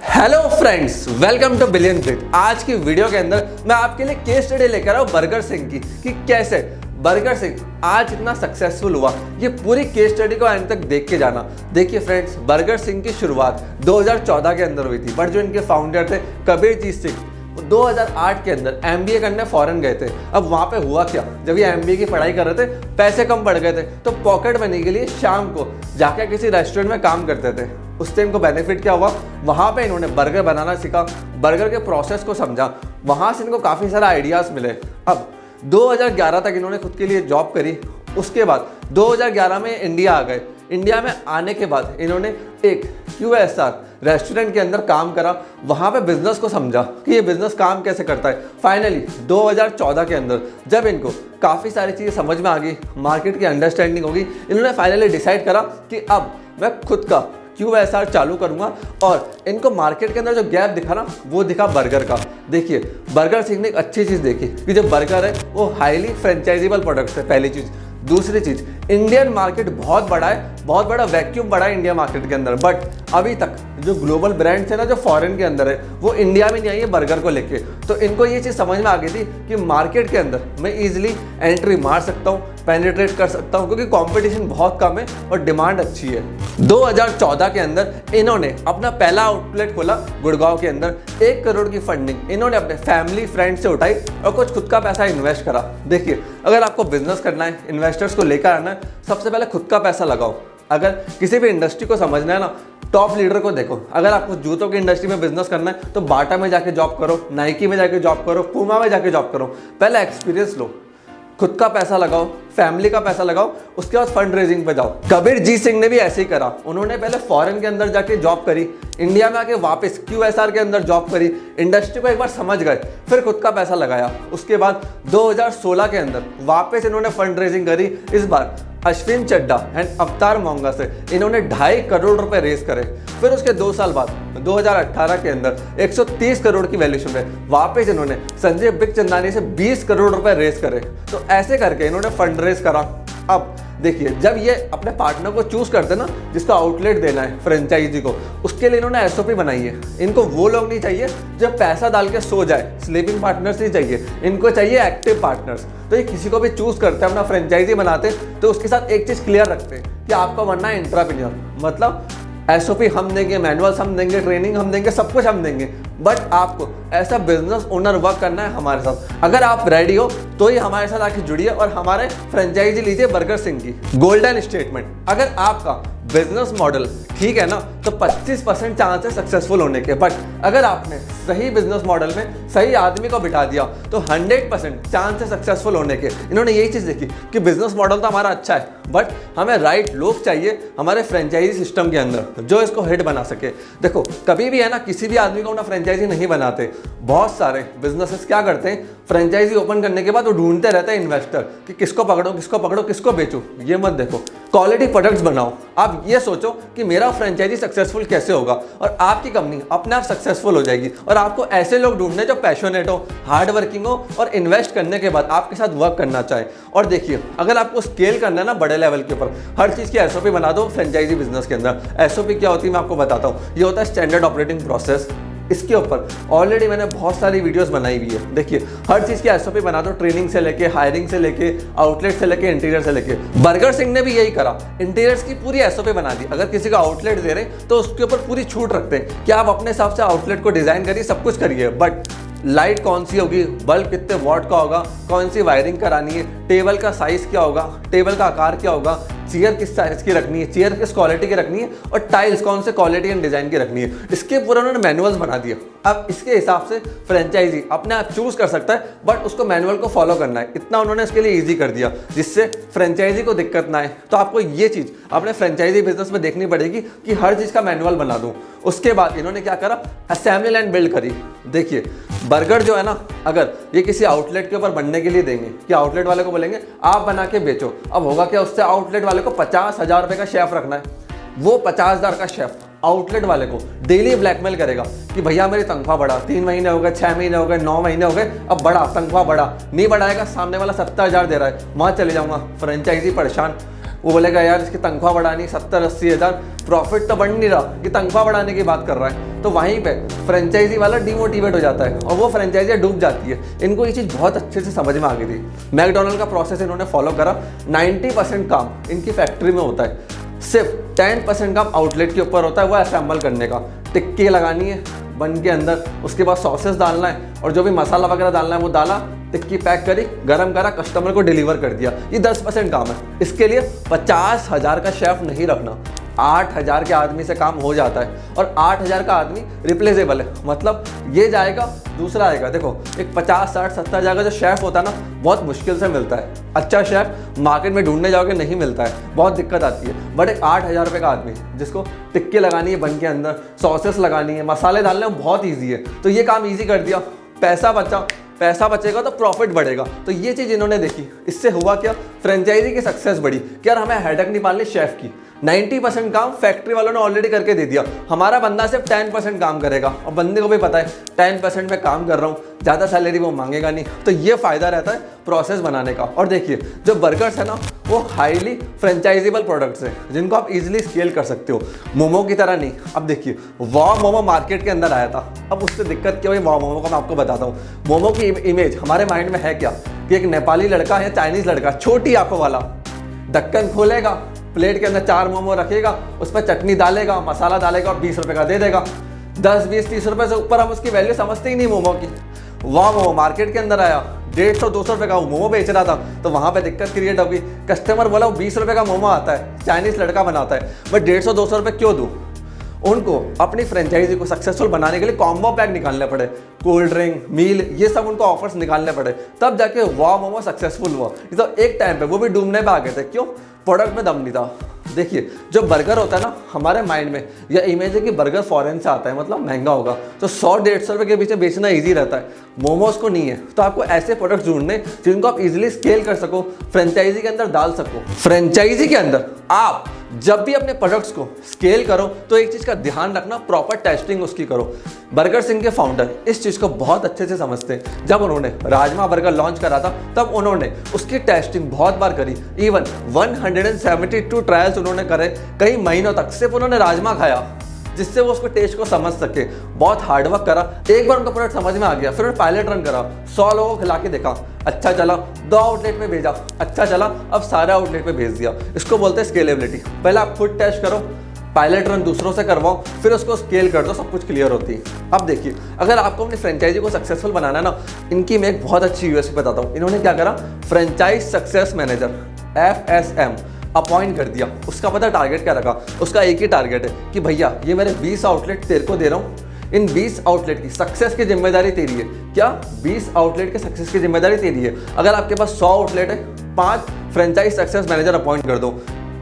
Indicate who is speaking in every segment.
Speaker 1: Hello friends, welcome two billion bread. आज की video के अंदर मैं आपके लिए केस स्टडी लेकर आया हूं बर्गर सिंह की कि कैसे बर्गर सिंह आज इतना सक्सेसफुल हुआ। ये पूरी केस स्टडी को एंड तक देख के जाना। देखिए फ्रेंड्स, बर्गर सिंह की शुरुआत 2014 के अंदर हुई थी, बट जो इनके फाउंडर थे कबीरजीत सिंह 2008 के अंदर MBA करने फॉरेन गए थे। अब वहाँ पे हुआ क्या, जब ये MBA की पढ़ाई कर रहे थे पैसे कम पड़ गए थे, तो पॉकेट मनी के लिए शाम को जाके किसी रेस्टोरेंट में काम करते थे। उससे इनको बेनिफिट क्या हुआ, वहाँ पे इन्होंने बर्गर बनाना सीखा, बर्गर के प्रोसेस को समझा, वहाँ से इनको काफ़ी सारा आइडियाज़ मिले। अब 2011 तक इन्होंने खुद के लिए जॉब करी। उसके बाद 2011 में इंडिया आ गए। इंडिया में आने के बाद इन्होंने एक QSR रेस्टोरेंट के अंदर काम करा, वहाँ पे बिजनेस को समझा कि ये बिजनेस काम कैसे करता है। फाइनली 2014 के अंदर जब इनको काफ़ी सारी चीज़ें समझ में आ गई, मार्केट की अंडरस्टैंडिंग होगी, इन्होंने फाइनली डिसाइड करा कि अब मैं खुद का QSR चालू करूंगा। और इनको मार्केट के अंदर जो गैप दिखा ना, वो दिखा बर्गर का। देखिए, बर्गर सिंह ने एक अच्छी चीज़ देखी कि जो बर्गर है वो हाईली फ्रेंचाइजेबल प्रोडक्ट्स है, पहली चीज़। दूसरी चीज़, इंडियन मार्केट बहुत बड़ा है, बहुत बड़ा वैक्यूम बड़ा है इंडिया मार्केट के अंदर, बट अभी तक जो ग्लोबल ब्रांड्स है ना, जो फॉरेन के अंदर है, वो इंडिया में नहीं आई है बर्गर को लेके। तो इनको ये चीज़ समझ में आ गई थी कि मार्केट के अंदर मैं ईजिली एंट्री मार सकता हूँ, पेनिट्रेट कर सकता हूँ, क्योंकि कंपटीशन बहुत कम है और डिमांड अच्छी है। 2014 के अंदर इन्होंने अपना पहला आउटलेट खोला गुड़गांव के अंदर। 1 करोड़ की फंडिंग इन्होंने अपने फैमिली फ्रेंड से उठाई और कुछ खुद का पैसा इन्वेस्ट करा। देखिए, अगर आपको बिजनेस करना है, इन्वेस्टर्स को लेकर आना है, सबसे पहले खुद का पैसा लगाओ। अगर किसी भी इंडस्ट्री को समझना है ना, टॉप लीडर को देखो। अगर आपको जूतों की इंडस्ट्री में बिजनेस करना है तो बाटा में जाके जॉब करो, नाइकी में जाके जॉब करो, पूमा में जाके जॉब करो। पहले एक्सपीरियंस लो, खुद का पैसा लगाओ, फैमिली का पैसा लगाओ, उसके बाद फंड रेजिंग पे जाओ। कबीरजीत सिंह ने भी ऐसे ही करा। उन्होंने पहले फॉरेन के अंदर जाके जॉब करी, इंडिया में आके वापस QSR के अंदर जॉब करी, इंडस्ट्री को एक बार समझ गए, फिर खुद का पैसा लगाया। उसके बाद 2016 के अंदर वापस इन्होंने फंड रेजिंग करी। इस बार अश्विन चड्डा एंड अवतार मोंगा से इन्होंने 2.5 करोड़ रुपए रेस करे। फिर उसके 2 साल बाद 2018 के अंदर 130 करोड़ की वैल्यूएशन में वापस इन्होंने संजय बिखचंदानी से 20 करोड़ रुपए रेस करे। तो ऐसे करके इन्होंने फंड रेस करा। अब देखिए, जब ये अपने पार्टनर को चूज करते ना, जिसको आउटलेट देना है फ्रेंचाइजी को, उसके लिए इन्होंने SOP बनाई है। इनको वो लोग नहीं चाहिए जो पैसा डाल के सो जाए, स्लीपिंग पार्टनर्स नहीं चाहिए, इनको चाहिए एक्टिव पार्टनर्स। तो ये किसी को भी चूज करते हैं, अपना फ्रेंचाइजी बनाते हैं, तो उसके साथ एक चीज़ क्लियर रखते हैं कि आपका बनना है एंटरप्रेन्योर। मतलब SOP हम देंगे, मैनुअल्स हम देंगे, ट्रेनिंग हम देंगे, सब कुछ हम देंगे, बट आपको ऐसा बिजनेस ओनर वर्क करना है हमारे साथ। अगर आप रेडी हो तो ही हमारे साथ आके जुड़िए और हमारे फ्रेंचाइजी लीजिए बर्गर सिंह की। गोल्डन स्टेटमेंट, अगर आपका बिजनेस मॉडल ठीक है ना, तो 25% चांस है सक्सेसफुल होने के। बट अगर आपने सही बिजनेस मॉडल में सही आदमी को बिठा दिया तो 100% चांस है सक्सेसफुल होने के। इन्होंने यही चीज़ देखी कि बिजनेस मॉडल तो हमारा अच्छा है, बट हमें राइट लोग चाहिए हमारे फ्रेंचाइजी सिस्टम के अंदर जो इसको हेड बना सके। देखो, कभी भी है ना, किसी भी आदमी को अपना फ्रेंचाइजी नहीं बनाते। बहुत सारे बिजनेसेस क्या करते हैं, फ्रेंचाइजी ओपन करने के बाद वो ढूंढते रहते हैं इन्वेस्टर कि किसको पकड़ो, किसको पकड़ो, किसको बेचूं। ये मत देखो, क्वालिटी प्रोडक्ट्स बनाओ। आप ये सोचो कि मेरा फ्रेंचाइजी सक्सेसफुल कैसे होगा, और आपकी कंपनी अपने आप सक्सेसफुल हो जाएगी। और आपको ऐसे लोग ढूंढने जो पैशनेट हो, हार्ड वर्किंग हो और इन्वेस्ट करने के बाद आपके साथ वर्क करना चाहे। और देखिए, अगर आपको स्केल करना है ना बड़े लेवल के ऊपर, हर चीज़ की SOP बना दो फ्रेंचाइजी बिजनेस के अंदर। SOP क्या होती है मैं आपको बताता हूँ। ये होता है स्टैंडर्ड ऑपरेटिंग प्रोसेस। इसके ऊपर ऑलरेडी मैंने बहुत सारी वीडियोस बनाई हुई है। देखिए, हर चीज़ की SOP बना दो, ट्रेनिंग से लेके, हायरिंग से लेके, आउटलेट से लेके, इंटीरियर से लेके। बर्गर सिंह ने भी यही करा, इंटीरियर्स की पूरी SOP बना दी। अगर किसी का आउटलेट दे रहे तो उसके ऊपर पूरी छूट रखते हैं कि आप अपने हिसाब से आउटलेट को डिज़ाइन करिए, सब कुछ करिए, बट लाइट कौन सी होगी, बल्ब कितने वॉट का होगा, कौन सी वायरिंग करानी है, टेबल का साइज़ क्या होगा, टेबल का आकार क्या होगा, चेयर किस साइज की रखनी है, चेयर किस क्वालिटी की रखनी है, और टाइल्स कौन से क्वालिटी एंड डिज़ाइन की रखनी है। इसके पूरा उन्होंने मैनुअल्स बना दिया। अब इसके हिसाब से फ्रेंचाइजी अपने आप चूज कर सकता है, बट उसको मैनुअल को फॉलो करना है। इतना उन्होंने इसके लिए ईजी कर दिया जिससे फ्रेंचाइजी को दिक्कत ना आए। तो आपको ये चीज़ अपने फ्रेंचाइजी बिजनेस में देखनी पड़ेगी कि हर चीज़ का मैनुअल बना दूँ। उसके बाद इन्होंने क्या करा, असेंबली लाइन बिल्ड करी। देखिए, बर्गर जो है ना, अगर ये किसी आउटलेट के ऊपर बनने के लिए देंगे कि आउटलेट वाले को बोलेंगे आप बना के बेचो, अब होगा क्या, उससे आउटलेट वाले को 50,000 रुपये का शेफ रखना है। वो 50,000 का शेफ आउटलेट वाले को डेली ब्लैकमेल करेगा कि भैया मेरी तनख्वाह बढ़ा, 3 महीने हो गए, 6 महीने हो गए, 9 महीने हो गए, अब बढ़ा, तनख्वाह बढ़ा। नहीं बढ़ाएगा, सामने वाला 70,000 दे रहा है, वहाँ चले जाऊँगा। फ्रेंचाइजी परेशान, वो बोलेगा यार इसकी तनख्वाह बढ़ानी 70-80 हज़ार, प्रॉफिट तो बढ़ नहीं रहा, कि तनख्वाह बढ़ाने की बात कर रहा है। तो वहीं पे फ्रेंचाइजी वाला डिमोटिवेट हो जाता है और वो फ्रेंचाइजी डूब जाती है। इनको ये चीज़ बहुत अच्छे से समझ में आ गई थी। मैकडोनल्ड का प्रोसेस इन्होंने फॉलो करा। 90% काम इनकी फैक्ट्री में होता है, सिर्फ 10% काम आउटलेट के ऊपर होता है, वो असेंबल करने का। टिक्की लगानी है बन के अंदर, उसके बाद सॉसेस डालना है और जो भी मसाला वगैरह डालना है वो डाला, टिक्की पैक करी, गरम करा, कस्टमर को डिलीवर कर दिया। ये 10% काम है। इसके लिए 50,000 का शेफ नहीं रखना, 8,000 के आदमी से काम हो जाता है और 8,000 का आदमी रिप्लेसेबल है। मतलब ये जाएगा दूसरा आएगा। देखो एक 50, 60, 70 हज़ार का जो शेफ़ होता है ना, बहुत मुश्किल से मिलता है। अच्छा शेफ़ मार्केट में ढूंढने जाओगे नहीं मिलता है, बहुत दिक्कत आती है। बट एक 8,000 रुपये का आदमी जिसको टिक्की लगानी है बन के अंदर, सॉसेस लगानी है, मसाले डालने में बहुत ईजी है, तो ये काम ईजी कर दिया। पैसा बचेगा तो प्रॉफिट बढ़ेगा। तो ये चीज़ इन्होंने देखी। इससे हुआ क्या, फ्रेंचाइजी की सक्सेस बढ़ी कि यार हमें हेडक नहीं पालनी शेफ़ की। 90% काम फैक्ट्री वालों ने ऑलरेडी करके दे दिया, हमारा बंदा सिर्फ 10% काम करेगा और बंदे को भी पता है 10% में काम कर रहा हूँ, ज़्यादा सैलरी वो मांगेगा नहीं। तो ये फ़ायदा रहता है प्रोसेस बनाने का। और देखिए जो बर्गर्स है ना, वो हाईली फ्रेंचाइजेबल प्रोडक्ट्स हैं जिनको आप इजीली स्केल कर सकते हो, मोमो की तरह नहीं। अब देखिए वाह मोमो मार्केट के अंदर आया था। अब उससे दिक्कत क्या हुई, वाह मोमो का मैं आपको बताता हूँ। मोमो की इमेज हमारे माइंड में है क्या कि एक नेपाली लड़का है, चाइनीज़ लड़का, छोटी आंखों वाला, ढक्कन खोलेगा, प्लेट के अंदर 4 मोमो रखेगा, उस पर चटनी डालेगा, मसाला डालेगा और 20 रुपये का दे देगा। 10, 20, 30 रुपये से ऊपर हम उसकी वैल्यू समझते ही नहीं मोमो की। वाह मोमो मार्केट के अंदर आया, 150, 200 रुपये का वो मोमो बेच रहा था, तो वहाँ पे दिक्कत क्रिएट होगी। कस्टमर बोला वो 20 रुपये का मोमो आता है, चाइनीज़ लड़का बनाता है, मैं 150, 200 रुपये क्यों दूँ। उनको अपनी फ्रेंचाइजी को सक्सेसफुल बनाने के लिए कॉम्बो पैक निकालने पड़े, कोल्ड ड्रिंक, मील, ये सब उनको ऑफर्स निकालने पड़े, तब जाके वाह मोमो सक्सेसफुल हुआ। तो एक टाइम पे वो भी डूबने पे आ गए थे। क्यों, प्रोडक्ट में दम नहीं था। देखिए जो बर्गर होता है ना, हमारे माइंड में यह इमेज है कि बर्गर फॉरेन से आता है, मतलब महंगा होगा, तो 100-150 रुपये के पीछे बेचना ईजी रहता है। मोमोज को नहीं है, तो आपको ऐसे प्रोडक्ट्स ढूंढने जिनको आप इजीली स्केल कर सको, फ्रेंचाइजी के अंदर डाल सको। फ्रेंचाइजी के अंदर आप जब भी अपने प्रोडक्ट्स को स्केल करो तो एक चीज़ का ध्यान रखना, प्रॉपर टेस्टिंग उसकी करो। बर्गर सिंह के फाउंडर इस चीज़ को बहुत अच्छे से समझते हैं। जब उन्होंने राजमा बर्गर लॉन्च करा था तब उन्होंने उसकी टेस्टिंग बहुत बार करी। इवन 172 ट्रायल्स उन्होंने करे, कई महीनों तक सिर्फ उन्होंने राजमा खाया जिससे वो उसको टेस्ट को समझ सके। बहुत हार्डवर्क करा, एक बार उनका प्रोडक्ट समझ में आ गया, फिर उन्होंने पायलट रन करा, 100 लोगों को खिला के देखा, अच्छा चला, 2 आउटलेट में भेजा, अच्छा चला, अब सारे आउटलेट पे भेज दिया। इसको बोलते हैं स्केलेबिलिटी। पहले आप खुद टेस्ट करो, पायलट रन दूसरों से करवाओ, फिर उसको स्केल कर दो, सब कुछ क्लियर होती है। अब देखिए अगर आपको अपनी फ्रेंचाइजी को सक्सेसफुल बनाना है ना, इनकी मैं एक बहुत अच्छी यूएसपी बताता हूँ। इन्होंने क्या करा, franchise success manager FSM appoint कर दिया। उसका पता टारगेट क्या रखा, उसका एक ही टारगेट है कि भैया ये मेरे 20 आउटलेट तेरे को दे रहा हूँ, इन 20 आउटलेट की सक्सेस की जिम्मेदारी तेरी है। क्या 20 आउटलेट के सक्सेस की जिम्मेदारी तेरी है। अगर आपके पास 100 आउटलेट है, 5 फ्रेंचाइज सक्सेस मैनेजर अपॉइंट कर दो,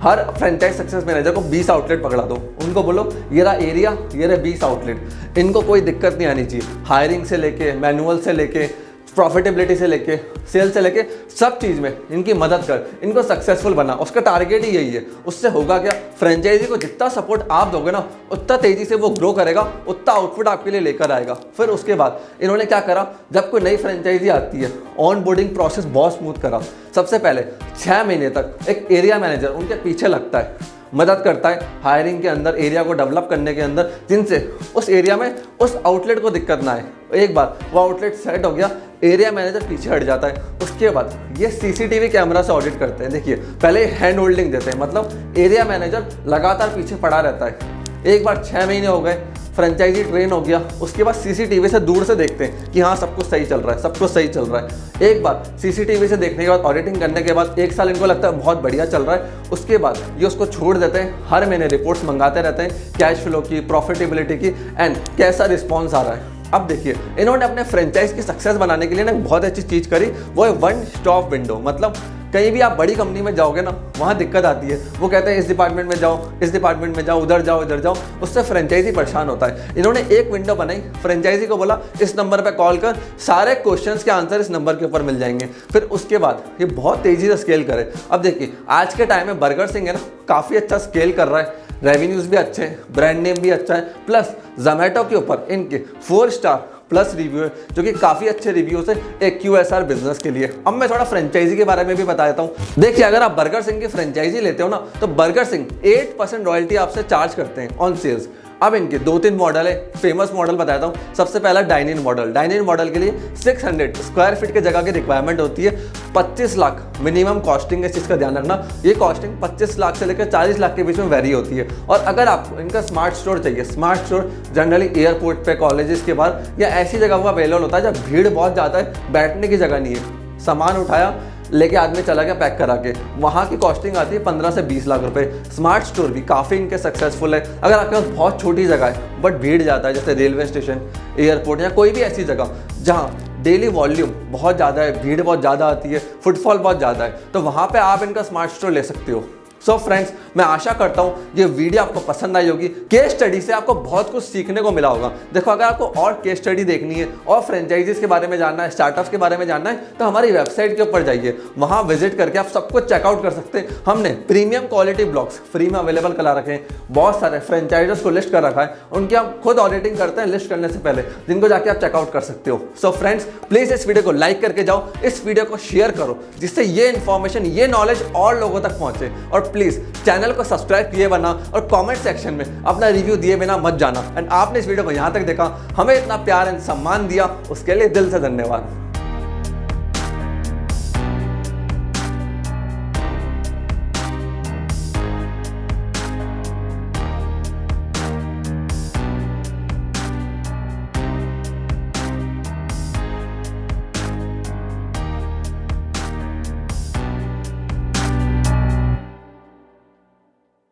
Speaker 1: हर फ्रेंचाइज सक्सेस मैनेजर को 20 आउटलेट पकड़ा दो, उनको बोलो ये रहा एरिया, ये रहा 20 आउटलेट। इनको कोई दिक्कत नहीं आनी चाहिए, हायरिंग से लेके, मैनुअल से लेके, प्रॉफिटेबिलिटी से लेके, सेल से लेके, सब चीज़ में इनकी मदद कर, इनको सक्सेसफुल बना। उसका टारगेट ही यही है। उससे होगा क्या, फ्रेंचाइजी को जितना सपोर्ट आप दोगे ना, उतना तेज़ी से वो ग्रो करेगा, उतना आउटपुट आपके लिए लेकर आएगा। फिर उसके बाद इन्होंने क्या करा, जब कोई नई फ्रेंचाइजी आती है, ऑन बोर्डिंग प्रोसेस बहुत स्मूथ करा। सबसे पहले 6 महीने तक एक एरिया मैनेजर उनके पीछे लगता है, मदद करता है हायरिंग के अंदर, एरिया को डेवलप करने के अंदर, जिनसे उस एरिया में उस आउटलेट को दिक्कत ना आए। एक बार वो आउटलेट सेट हो गया, एरिया मैनेजर पीछे हट जाता है। उसके बाद ये CCTV कैमरा से ऑडिट करते हैं। देखिए पहले हैंड होल्डिंग देते हैं, मतलब एरिया मैनेजर लगातार पीछे पड़ा रहता है। एक बार 6 महीने हो गए, फ्रेंचाइजी ट्रेन हो गया, उसके बाद CCTV से दूर से देखते हैं कि हाँ सब कुछ सही चल रहा है, सब कुछ सही चल रहा है। एक बार CCTV से देखने के बाद, ऑडिटिंग करने के बाद 1 साल इनको लगता है बहुत बढ़िया चल रहा है, उसके बाद ये उसको छोड़ देते हैं। हर महीने रिपोर्ट्स मंगाते रहते हैं, कैश फ्लो की, प्रॉफिटेबिलिटी की, एंड कैसा रिस्पॉन्स आ रहा है। अब देखिए इन्होंने अपने फ्रेंचाइज की सक्सेस बनाने के लिए ना बहुत अच्छी चीज़ करी, वो है 1 स्टॉप विंडो। मतलब कहीं भी आप बड़ी कंपनी में जाओगे ना, वहाँ दिक्कत आती है, वो कहते हैं इस डिपार्टमेंट में जाओ, इस डिपार्टमेंट में जाओ, उधर जाओ, इधर जाओ, उससे फ्रेंचाइजी परेशान होता है। इन्होंने एक विंडो बनाई, फ्रेंचाइजी को बोला इस नंबर पे कॉल कर, सारे क्वेश्चंस के आंसर इस नंबर के ऊपर मिल जाएंगे। फिर उसके बाद ये बहुत तेज़ी से स्केल करे। अब देखिए आज के टाइम में बर्गर सिंह है ना, काफ़ी अच्छा स्केल कर रहा है, रेवेन्यूज़ भी अच्छे हैं, ब्रांड नेम भी अच्छा है, प्लस जोमेटो के ऊपर इनके 4 स्टार प्लस रिव्यू है, जो कि काफ़ी अच्छे रिव्यूज है एक QSR बिजनेस के लिए। अब मैं थोड़ा फ्रेंचाइजी के बारे में भी बता देता हूँ। देखिए, अगर आप बर्गर सिंह की फ्रेंचाइजी लेते हो ना, तो बर्गर सिंह 8% रॉयल्टी आपसे चार्ज करते हैं ऑन सेल्स। अब इनके 2-3 मॉडल है, फेमस मॉडल बताता हूँ। सबसे पहला dine in model. Dine in model के लिए 600 स्क्वायर फीट की जगह की रिक्वायरमेंट होती है। 25 लाख मिनिमम कॉस्टिंग है, इस चीज़ का ध्यान रखना। ये कॉस्टिंग 25 लाख से लेकर 40 लाख के बीच में वेरी होती है। और अगर आपको इनका स्मार्ट स्टोर चाहिए, स्मार्ट स्टोर जनरली एयरपोर्ट पे, कॉलेजेस के बाहर या ऐसी जगह पर अवेलेबल होता है जब भीड़ बहुत ज़्यादा है, बैठने की जगह नहीं है, सामान उठाया लेके आदमी चला गया पैक करा के, वहाँ की कॉस्टिंग आती है 15 से 20 लाख रुपए। स्मार्ट स्टोर भी काफ़ी इनके सक्सेसफुल है। अगर आपके पास बहुत छोटी जगह है बट भीड़ जाता है, जैसे रेलवे स्टेशन, एयरपोर्ट या कोई भी ऐसी जगह जहाँ डेली वॉल्यूम बहुत ज़्यादा है, भीड़ बहुत ज़्यादा आती है, फुटफॉल बहुत ज़्यादा है, तो वहाँ पर आप इनका स्मार्ट स्टोर ले सकते हो। सो फ्रेंड्स, मैं आशा करता हूँ ये वीडियो आपको पसंद आई होगी। केस स्टडी से आपको बहुत कुछ सीखने को मिला होगा। देखो, अगर आपको और केस स्टडी देखनी है और फ्रेंचाइजीज के बारे में जानना है, स्टार्टअप्स के बारे में जानना है, तो हमारी वेबसाइट के ऊपर जाइए, वहाँ विजिट करके आप सब कुछ चेकआउट कर सकते हैं। हमने प्रीमियम क्वालिटी ब्लॉग्स फ्री में अवेलेबल करा रखे हैं, बहुत सारे फ्रेंचाइजर्स को लिस्ट कर रखा है, उनकी हम खुद ऑडिटिंग करते हैं लिस्ट करने से पहले, जिनको जाके आप चेकआउट कर सकते हो। सो फ्रेंड्स, प्लीज़ इस वीडियो को लाइक करके जाओ, इस वीडियो को शेयर करो, जिससे ये इन्फॉर्मेशन, ये नॉलेज और लोगों तक पहुंचे। और प्लीज़ चैनल को सब्सक्राइब किए बिना और कमेंट सेक्शन में अपना रिव्यू दिए बिना मत जाना। एंड आपने इस वीडियो को यहाँ तक देखा, हमें इतना प्यार एंड सम्मान दिया, उसके लिए दिल से धन्यवाद।